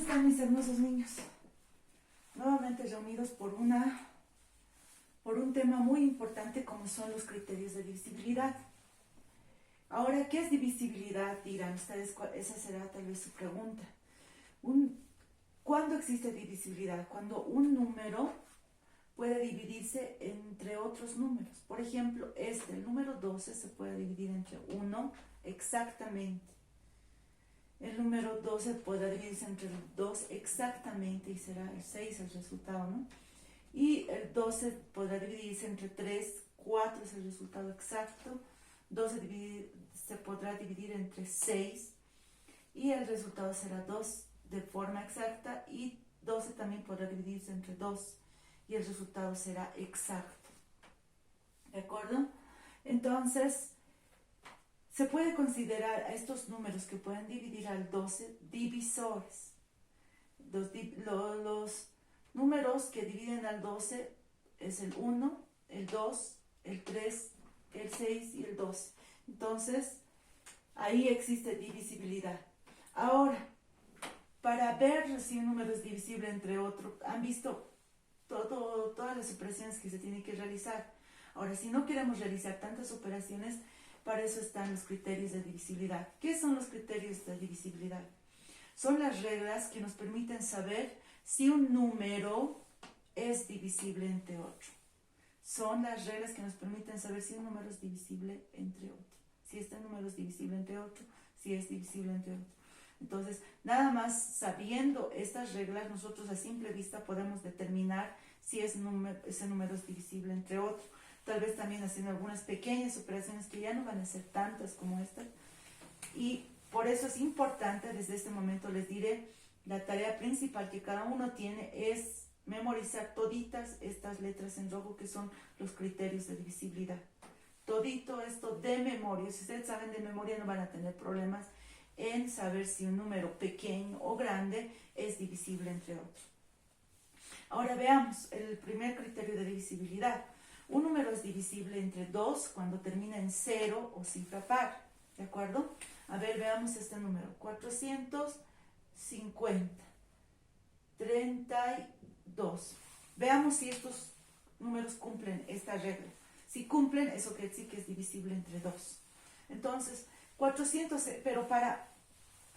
están mis hermosos niños? Nuevamente reunidos por un tema muy importante como son los criterios de divisibilidad. Ahora, ¿qué es divisibilidad? Dirán ustedes, esa será tal vez su pregunta. ¿Cuándo existe divisibilidad? Cuando un número puede dividirse entre otros números. Por ejemplo, el número 12 se puede dividir entre 1 exactamente. El número 12 podrá dividirse entre 2 exactamente y será el 6 el resultado, ¿no? Y el 12 podrá dividirse entre 3, 4 es el resultado exacto. 12 se podrá dividir entre 6 y el resultado será 2 de forma exacta, y 12 también podrá dividirse entre 2 y el resultado será exacto. ¿De acuerdo? Entonces, se puede considerar a estos números que pueden dividir al 12 divisores. Los números que dividen al 12 es el 1, el 2, el 3, el 6 y el 12. Entonces, ahí existe divisibilidad. Ahora, para ver si un número es divisible entre otro, han visto todas las operaciones que se tienen que realizar. Ahora, si no queremos realizar tantas operaciones, para eso están los criterios de divisibilidad. ¿Qué son los criterios de divisibilidad? Son las reglas que nos permiten saber si un número es divisible entre otro. Son las reglas que nos permiten saber si un número es divisible entre otro. Si este número es divisible entre otro, si es divisible entre otro. Entonces, nada más sabiendo estas reglas, nosotros a simple vista podemos determinar si ese número es divisible entre otro. Tal vez también haciendo algunas pequeñas operaciones que ya no van a ser tantas como estas. Y por eso es importante, desde este momento les diré, la tarea principal que cada uno tiene es memorizar toditas estas letras en rojo que son los criterios de divisibilidad. Todito esto de memoria. Si ustedes saben de memoria no van a tener problemas en saber si un número pequeño o grande es divisible entre otros. Ahora veamos el primer criterio de divisibilidad. Un número es divisible entre 2 cuando termina en 0 o cifra par. ¿De acuerdo? A ver, veamos este número. 450. 32. Veamos si estos números cumplen esta regla. Si cumplen, eso quiere decir que es divisible entre 2. Entonces, 400, pero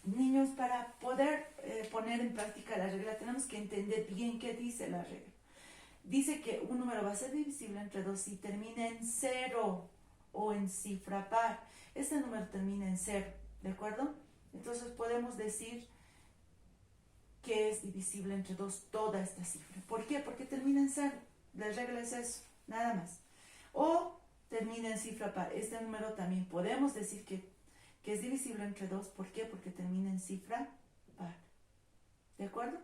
niños, para poder poner en práctica la regla, tenemos que entender bien qué dice la regla. Dice que un número va a ser divisible entre 2 si termina en 0 o en cifra par. Este número termina en 0, ¿de acuerdo? Entonces podemos decir que es divisible entre 2 toda esta cifra. ¿Por qué? Porque termina en 0. La regla es eso, nada más. O termina en cifra par. Este número también podemos decir que es divisible entre 2. ¿Por qué? Porque termina en cifra par. ¿De acuerdo?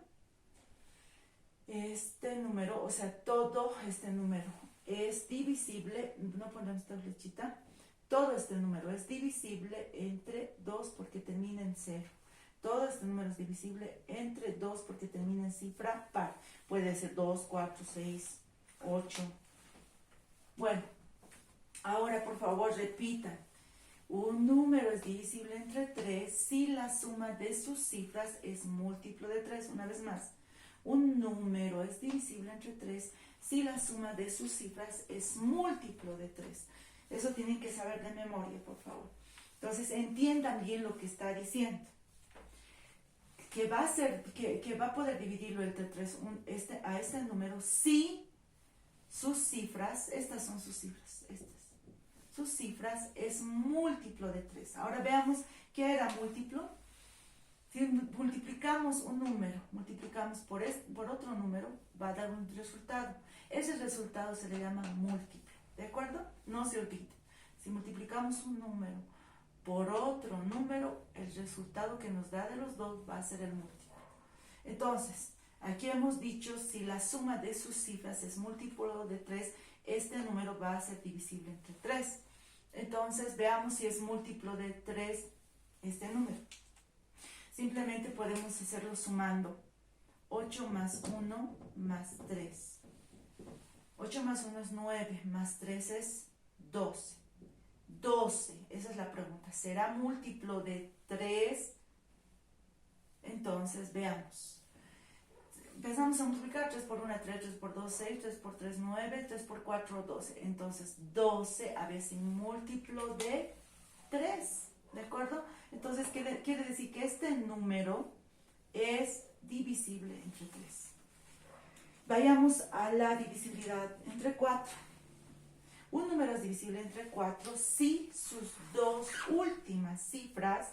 Este número, o sea, todo este número es divisible, no ponemos esta flechita, todo este número es divisible entre 2 porque termina en 0. Todo este número es divisible entre 2 porque termina en cifra par. Puede ser 2, 4, 6, 8. Bueno, ahora por favor repitan. Un número es divisible entre 3 si la suma de sus cifras es múltiplo de 3. Una vez más. Un número es divisible entre 3 si la suma de sus cifras es múltiplo de 3. Eso tienen que saber de memoria, por favor. Entonces, entiendan bien lo que está diciendo. Que va a poder dividirlo entre 3 a este número si sus cifras, estas son sus cifras, sus cifras es múltiplo de 3. Ahora veamos qué era múltiplo. Si multiplicamos un número, multiplicamos por otro número, va a dar un resultado. Ese resultado se le llama múltiplo, ¿de acuerdo? No se olvide. Si multiplicamos un número por otro número, el resultado que nos da de los dos va a ser el múltiplo. Entonces, aquí hemos dicho, si la suma de sus cifras es múltiplo de 3, este número va a ser divisible entre 3. Entonces, veamos si es múltiplo de 3 este número. Simplemente podemos hacerlo sumando 8 más 1 más 3. 8 más 1 es 9, más 3 es 12. 12, esa es la pregunta. ¿Será múltiplo de 3? Entonces, Entonces, veamos. Empezamos a multiplicar 3 por 1, 3, 3 por 2, 6, 3 por 3, 9, 3 por 4, 12. Entonces, 12 a veces múltiplo de 3, ¿de acuerdo? Entonces, quiere decir que este número es divisible entre 3. Vayamos a la divisibilidad entre 4. Un número es divisible entre 4 si sus dos últimas cifras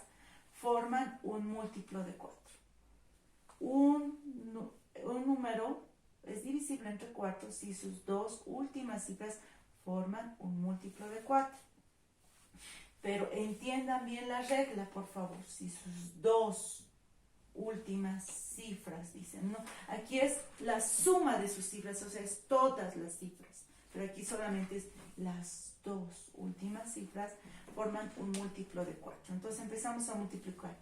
forman un múltiplo de 4. Un número es divisible entre 4 si sus dos últimas cifras forman un múltiplo de 4. Pero entiendan bien la regla, por favor. Si sus dos últimas cifras, dicen, no, aquí es la suma de sus cifras, o sea, es todas las cifras. Pero aquí solamente es las dos últimas cifras forman un múltiplo de 4. Entonces empezamos a multiplicar.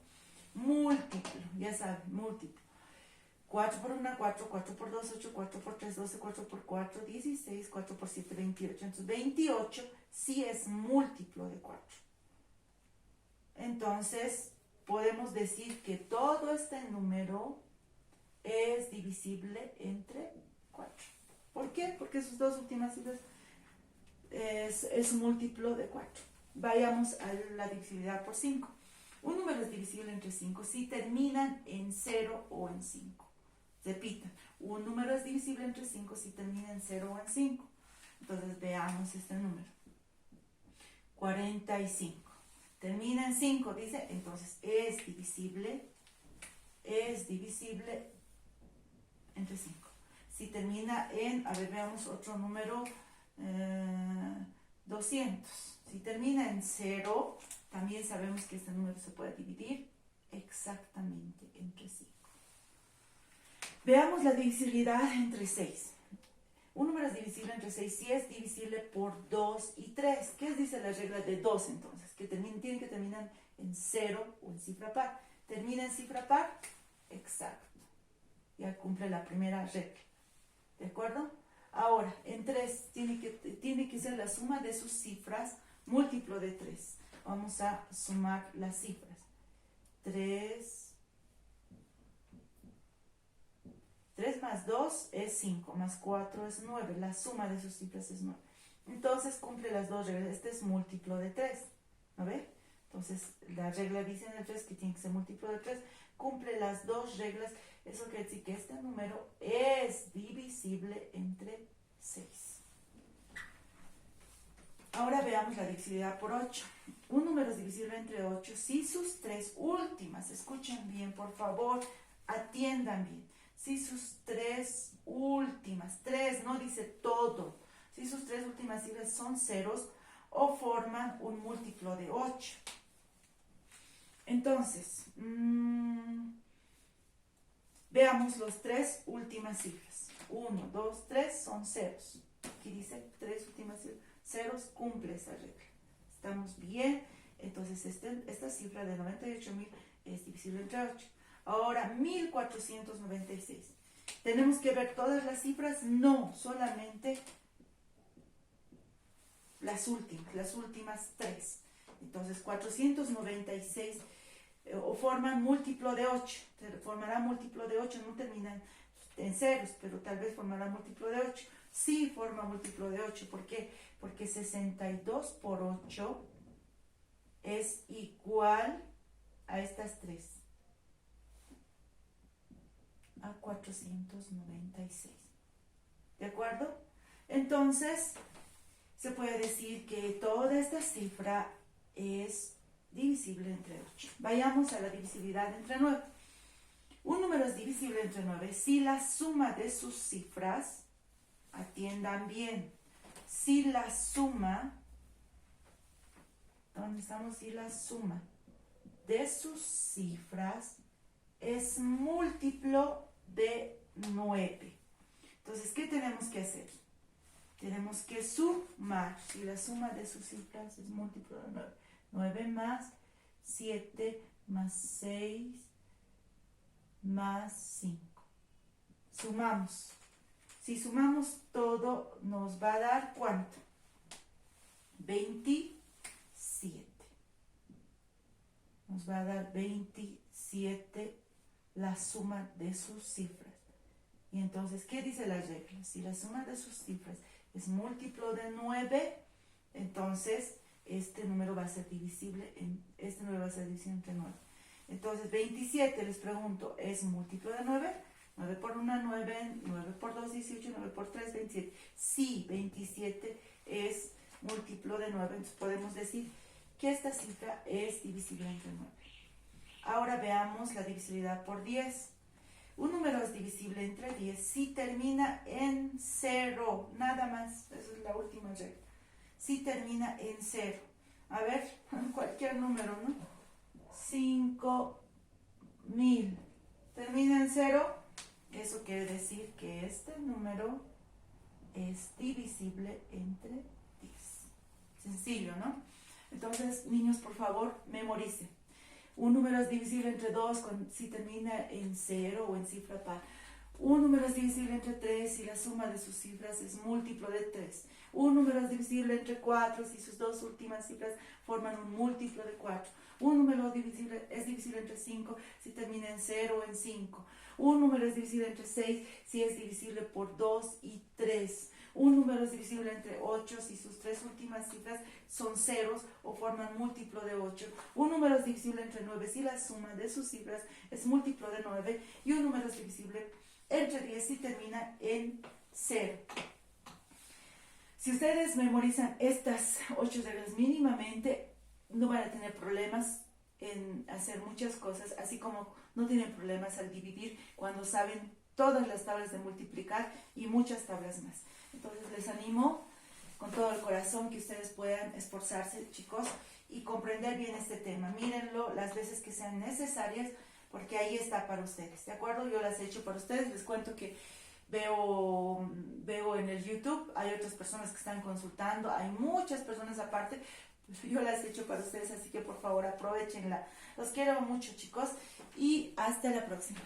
Múltiplo, ya saben, múltiplo. 4 por 1, 4, 4 por 2, 8, 4 por 3, 12, 4 por 4, 16, 4 por 7, 28. Entonces 28 sí es múltiplo de 4. Entonces podemos decir que todo este número es divisible entre 4. ¿Por qué? Porque sus dos últimas cifras es múltiplo de 4. Vayamos a la divisibilidad por 5. Un número es divisible entre 5 si terminan en 0 o en 5. Repita, un número es divisible entre 5 si termina en 0 o en 5. Entonces veamos este número. 45. Termina en 5, dice, entonces es divisible entre 5. Si termina en, a ver, veamos otro número, 200. Si termina en 0, también sabemos que este número se puede dividir exactamente entre 5. Veamos la divisibilidad entre 6. Un número es divisible entre 6 si es divisible por 2 y 3. ¿Qué dice la regla de 2 entonces? Que tienen que terminar en 0 o en cifra par. ¿Termina en cifra par? Exacto. Ya cumple la primera regla. ¿De acuerdo? Ahora, en 3 tiene que ser la suma de sus cifras múltiplo de 3. Vamos a sumar las cifras. 3 más 2 es 5, más 4 es 9. La suma de sus cifras es 9. Entonces cumple las dos reglas. Este es múltiplo de 3. ¿No ve? Entonces la regla dice en el 3 que tiene que ser múltiplo de 3. Cumple las dos reglas. Eso quiere decir que este número es divisible entre 6. Ahora veamos la divisibilidad por 8. Un número es divisible entre 8 si sus tres últimas, escuchen bien, por favor, atiendan bien. Si sus tres últimas, 3 no dice todo, si sus tres últimas cifras son ceros o forman un múltiplo de 8. Entonces, veamos las tres últimas cifras. 1, 2, 3 son ceros. Aquí dice tres últimas cifras. Ceros, cumple esa regla. ¿Estamos bien? Entonces, esta cifra de 98.000 es divisible entre 8. Ahora, 1496. ¿Tenemos que ver todas las cifras? No, solamente las últimas 3. Entonces, 496 o forman múltiplo de 8. Formará múltiplo de 8, no terminan en ceros, pero tal vez formará múltiplo de 8. Sí forma múltiplo de 8. ¿Por qué? Porque 62 por 8 es igual a estas 3. A 496. ¿De acuerdo? Entonces, se puede decir que toda esta cifra es divisible entre 8. Vayamos a la divisibilidad entre 9. Un número es divisible entre 9 si la suma de sus cifras, atiendan bien, si la suma, ¿dónde estamos? Si la suma de sus cifras es múltiplo de 9. Entonces, ¿qué tenemos que hacer? Tenemos que sumar. Si la suma de sus cifras es múltiplo de 9. 9 más 7 más 6 más 5. Sumamos. Si sumamos todo, nos va a dar ¿cuánto? 27. Nos va a dar 27 la suma de sus cifras. Y entonces, ¿qué dice la regla? Si la suma de sus cifras es múltiplo de 9, entonces este número va a ser divisible entre 9. Entonces, 27, les pregunto, ¿es múltiplo de 9? 9 por 1, 9, 9 por 2, 18, 9 por 3, 27. Sí, 27 es múltiplo de 9, entonces podemos decir que esta cifra es divisible entre 9. Ahora veamos la divisibilidad por 10. Un número es divisible entre 10 si termina en 0, nada más, esa es la última regla. Si termina en 0. A ver, cualquier número, ¿no? 5000. ¿Termina en 0? Eso quiere decir que este número es divisible entre 10. Sencillo, ¿no? Entonces, niños, por favor, memoricen. Un número es divisible entre 2 si termina en 0 o en cifra par. Un número es divisible entre 3 si la suma de sus cifras es múltiplo de 3. Un número es divisible entre 4 si sus dos últimas cifras forman un múltiplo de 4. Un número es divisible entre 5 si termina en 0 o en 5. Un número es divisible entre 6 si es divisible por 2 y 3. Un número es divisible entre 8 si sus tres últimas cifras son ceros o forman múltiplo de 8. Un número es divisible entre 9 si la suma de sus cifras es múltiplo de 9. Y un número es divisible entre 10 si termina en 0. Si ustedes memorizan estas 8 reglas mínimamente, no van a tener problemas en hacer muchas cosas, así como no tienen problemas al dividir cuando saben todas las tablas de multiplicar y muchas tablas más. Entonces les animo con todo el corazón que ustedes puedan esforzarse, chicos, y comprender bien este tema. Mírenlo las veces que sean necesarias, porque ahí está para ustedes, ¿de acuerdo? Yo las he hecho para ustedes. Les cuento que veo en el YouTube, hay otras personas que están consultando, hay muchas personas aparte. Yo las he hecho para ustedes, así que por favor aprovechenla. Los quiero mucho, chicos, y hasta la próxima.